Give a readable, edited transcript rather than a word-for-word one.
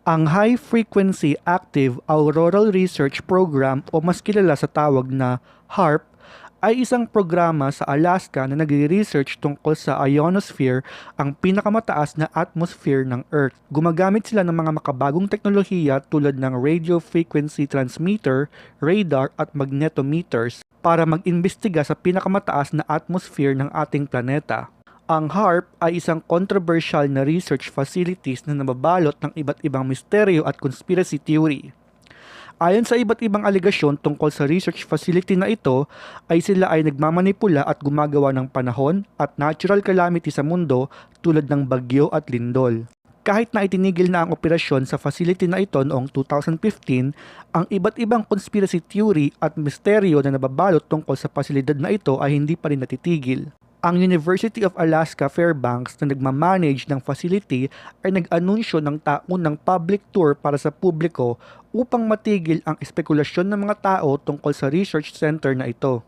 Ang High Frequency Active Auroral Research Program o mas kilala sa tawag na HARP ay isang programa sa Alaska na nagre-research tungkol sa ionosphere, ang pinakamataas na atmosphere ng Earth. Gumagamit sila ng mga makabagong teknolohiya tulad ng radio frequency transmitter, radar at magnetometers para mag-imbestiga sa pinakamataas na atmosphere ng ating planeta. Ang HARP ay isang controversial na research facilities na nababalot ng iba't ibang misteryo at conspiracy theory. Ayon sa iba't ibang aligasyon tungkol sa research facility na ito, ay sila ay nagmamanipula at gumagawa ng panahon at natural calamity sa mundo tulad ng bagyo at lindol. Kahit na itinigil na ang operasyon sa facility na ito noong 2015, ang iba't ibang conspiracy theory at misteryo na nababalot tungkol sa pasilidad na ito ay hindi pa rin natitigil. Ang University of Alaska Fairbanks na nagmamanage ng facility ay nag-anunsyo ng taon ng public tour para sa publiko upang matigil ang espekulasyon ng mga tao tungkol sa research center na ito.